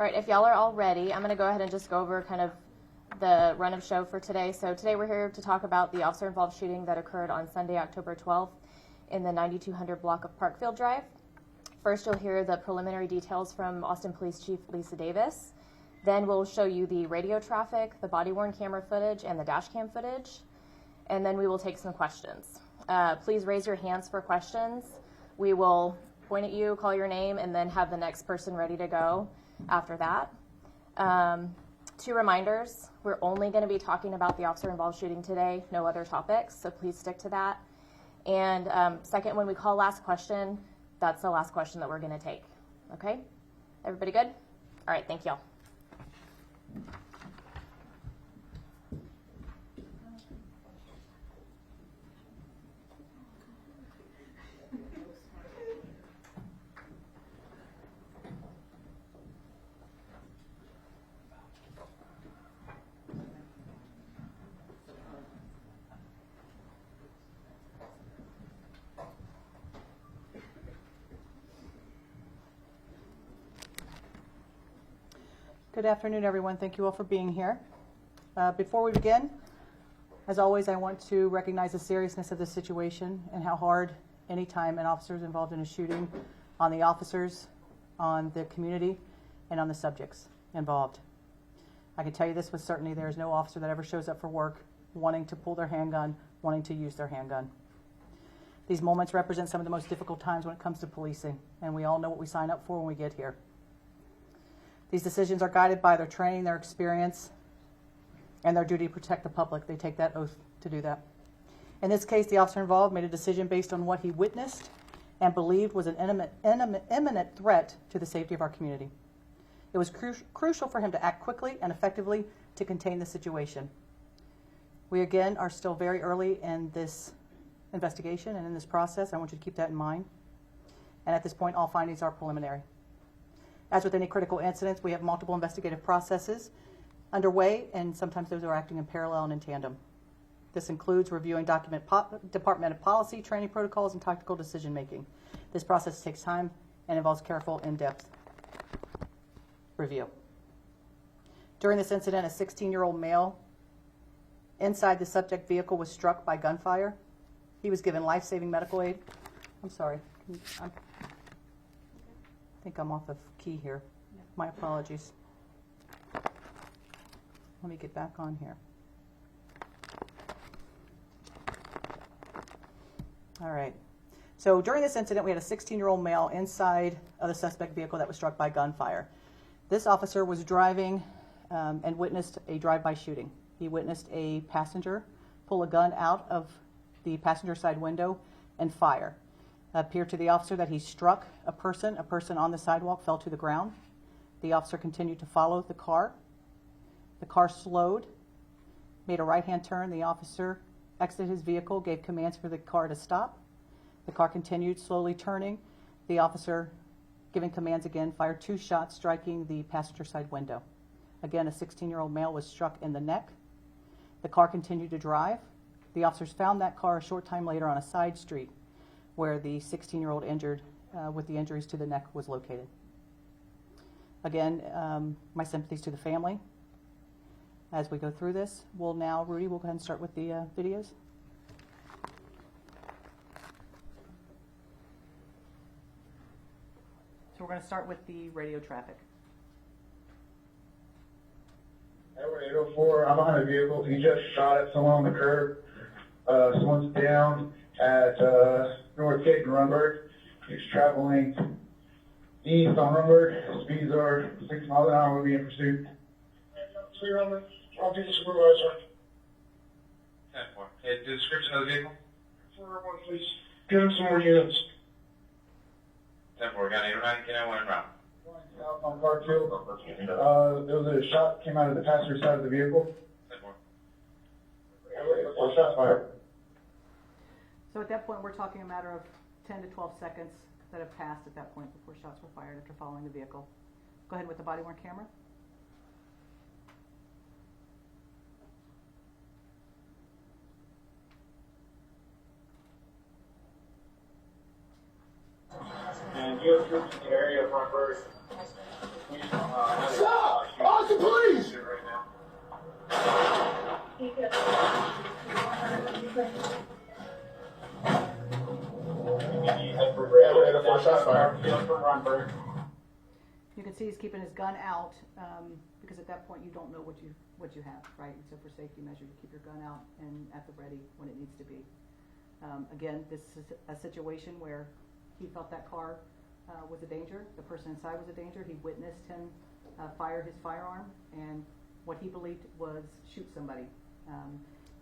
All right, if y'all are all ready, I'm going to go ahead and just go over kind of the run of show for today. So today we're here to talk about the officer-involved shooting that occurred on Sunday, October 12th in the 9200 block of Parkfield Drive. First, you'll hear the preliminary details from Austin Police Chief Lisa Davis. Then we'll show you the radio traffic, the body-worn camera footage, and the dash cam footage. And then we will take some questions. Please raise your hands for questions. We will point at you, call your name, and then have the next person ready to go after that. 2 reminders, we're only going to be talking about the officer-involved shooting today, no other topics, so please stick to that. And second, when we call last question, that's the last question that we're going to take. Okay? Everybody good? All right, thank y'all. Good afternoon, everyone. Thank you all for being here. Before we begin, as always, I want to recognize the seriousness of the situation and how hard any time an officer is involved in a shooting on the officers, on the community, and on the subjects involved. I can tell you this with certainty, there is no officer that ever shows up for work wanting to pull their handgun, wanting to use their handgun. These moments represent some of the most difficult times when it comes to policing, and we all know what we sign up for when we get here. These decisions are guided by their training, their experience, and their duty to protect the public. They take that oath to do that. In this case, the officer involved made a decision based on what he witnessed and believed was an imminent threat to the safety of our community. It was crucial for him to act quickly and effectively to contain the situation. We, again, are still very early in this investigation and in this process. I want you to keep that in mind. And at this point, all findings are preliminary. As with any critical incidents, we have multiple investigative processes underway, and sometimes those are acting in parallel and in tandem. This includes reviewing departmental policy, training protocols, and tactical decision-making. This process takes time and involves careful, in-depth review. During this incident, a 16-year-old male inside the subject vehicle was struck by gunfire. He was given life-saving medical aid. I'm sorry. I think I'm off of key here. My apologies. Let me get back on here. All right. So during this incident, we had a 16-year-old male inside of the suspect vehicle that was struck by gunfire. This officer was driving and witnessed a drive-by shooting. He witnessed a passenger pull a gun out of the passenger side window and fire. It appeared to the officer that he struck a person on the sidewalk fell to the ground. The officer continued to follow the car. The car slowed, made a right-hand turn. The officer exited his vehicle, gave commands for the car to stop. The car continued slowly turning. The officer, giving commands again, fired 2 shots, striking the passenger side window. Again, a 16-year-old male was struck in the neck. The car continued to drive. The officers found that car a short time later on a side street where the 16-year-old injured with the injuries to the neck was located. Again, my sympathies to the family. As we go through this, Rudy, we'll go ahead and start with the videos. So we're going to start with the radio traffic. Edward 804, I'm behind a vehicle. He just shot at someone on the curb. Someone's down at North Gate and Runberg. He's traveling east on Runberg. Speeds are 6 miles an hour. We'll be in pursuit. 3 Runberg. I'll be the supervisor. 10-4. Hey, the description of the vehicle? 4-1, please. Get him some more units. 10-4. Got 809. Get out 1 and round. South on Parkfield. There was a shot came out of the passenger side of the vehicle. 10-4. Or shot fired. So at that point, we're talking a matter of 10 to 12 seconds that have passed at that point before shots were fired after following the vehicle. Go ahead with the body-worn camera. And you have troops in the area of Runberg. We have shots fired. Field from Runberg. You can see he's keeping his gun out because at that point you don't know what you have, right? So for safety measure, you keep your gun out and at the ready when it needs to be. Again, this is a situation where he felt that car was a danger. The person inside was a danger. He witnessed him fire his firearm and what he believed was shoot somebody.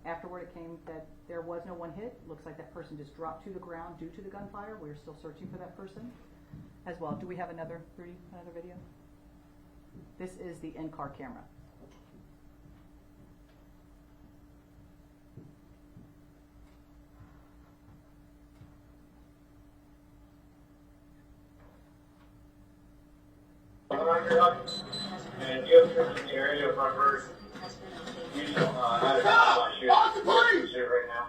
Afterward, it came that there was no one hit. Looks like that person just dropped to the ground due to the gunfire. We're still searching for that person as well. Do we have another, Rudy, another video? This is the in-car camera. And you have searched the area of Runberg. You don't have a gun on you. Right now.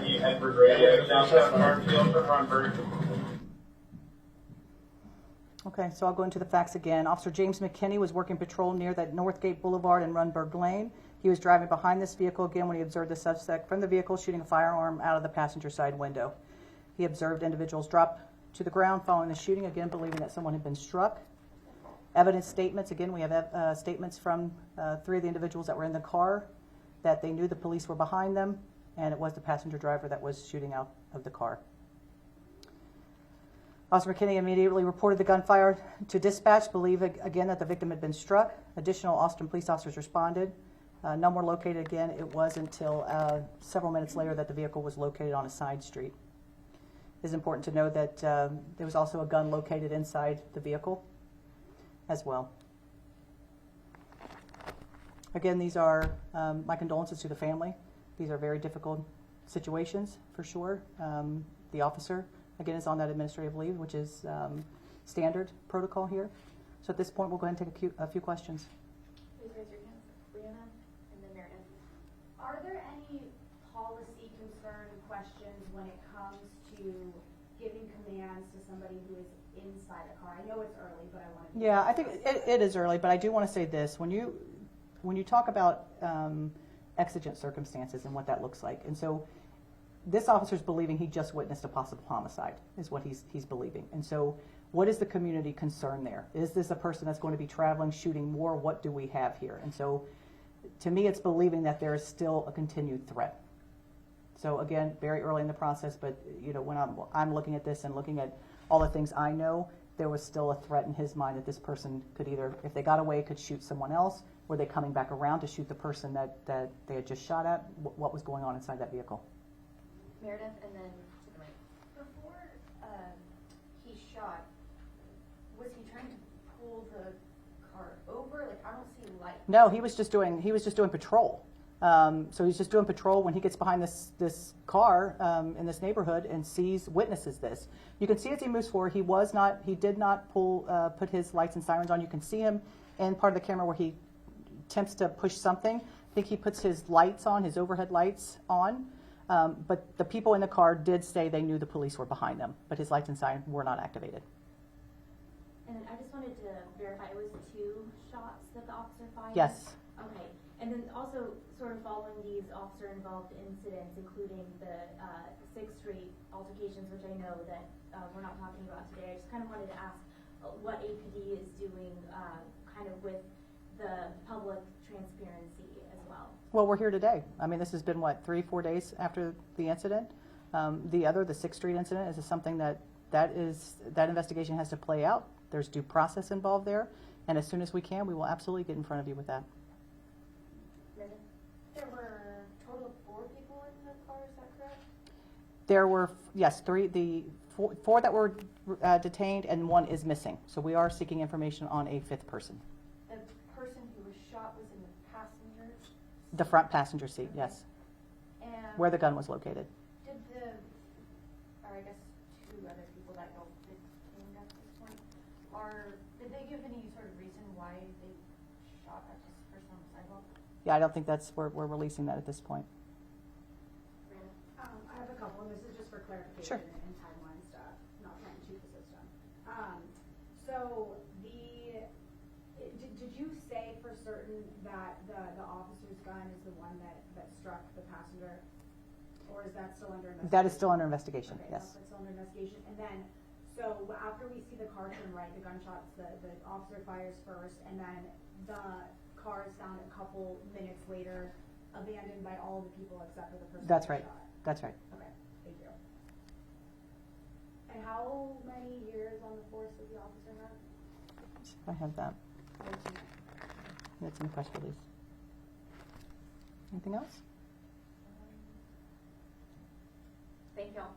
The Edward radio, South Hartfield from Runberg. Okay, so I'll go into the facts again. Officer James McKinney was working patrol near that Northgate Boulevard and Runberg Lane. He was driving behind this vehicle again when he observed the suspect from the vehicle shooting a firearm out of the passenger side window. He observed individuals drop to the ground following the shooting, again believing that someone had been struck. Evidence statements, again we have statements from 3 of the individuals that were in the car that they knew the police were behind them, and it was the passenger driver that was shooting out of the car. Officer McKinney immediately reported the gunfire to dispatch, believing again that the victim had been struck. Additional Austin police officers responded. None were located again. It wasn't until several minutes later that the vehicle was located on a side street. It is important to know that there was also a gun located inside the vehicle as well. Again, these are my condolences to the family. These are very difficult situations for sure. The officer, again, is on that administrative leave, which is standard protocol here. So at this point, we'll go ahead and take a few questions. Please raise your hands. Brianna and then Meredith. Are there any policy concern questions when it comes to giving commands to somebody who is inside a car? I know it's early, but I want to. Yeah, I think it is early, but I do want to say this: when you talk about exigent circumstances and what that looks like, and so this officer's believing he just witnessed a possible homicide, is what he's believing, and so. What is the community concern there? Is this a person that's going to be traveling, shooting more? What do we have here? And so, to me, it's believing that there is still a continued threat. So again, very early in the process, but you know, when I'm looking at this and looking at all the things I know, there was still a threat in his mind that this person could either, if they got away, could shoot someone else. Were they coming back around to shoot the person that they had just shot at? What was going on inside that vehicle? Meredith and then to the right. Before he shot, was he trying to pull the car over? Like, I don't see light. No, he was just doing patrol. So he's just doing patrol when he gets behind this car in this neighborhood and witnesses this. You can see as he moves forward, he did not put his lights and sirens on. You can see him in part of the camera where he attempts to push something. I think he puts his lights on, his overhead lights on. But the people in the car did say they knew the police were behind them, but his lights and sirens were not activated. And I just wanted to verify, it was 2 shots that the officer fired? Yes. Okay. And then also sort of following these officer-involved incidents, including the 6th Street altercations, which I know that we're not talking about today, I just kind of wanted to ask what APD is doing kind of with the public transparency as well. Well, we're here today. I mean, this has been, what, 3-4 days after the incident? The 6th Street incident is something that investigation has to play out. There's due process involved there, and as soon as we can, we will absolutely get in front of you with that. There were a total of 4 people in the car, is that correct? There were, yes, 4 that were detained, and 1 is missing. So we are seeking information on a 5th person. The person who was shot was in the passenger? The front passenger seat, yes, And where the gun was located. did or I guess 2 other people that don't detained at this point, did they give any sort of reason why they shot at this person on the sidewalk? Yeah, I don't think we're releasing that at this point. I have a couple, and this is just for Sure. clarification and timeline stuff, not trying to cheat the system. So did you say for certain that the officer's gun is the one that struck the passenger? Or is that still under investigation? That is still under investigation, Okay, yes. that's still under investigation. And then, so after we see the car turn right, the gunshots, the officer fires first, and then the car is found a couple minutes later, abandoned by all the people except for the person That's who right. shot. That's right. Okay, thank you. And how many years on the force does the officer have? I have that. 14. That's in the press release. Anything else? Thank you all.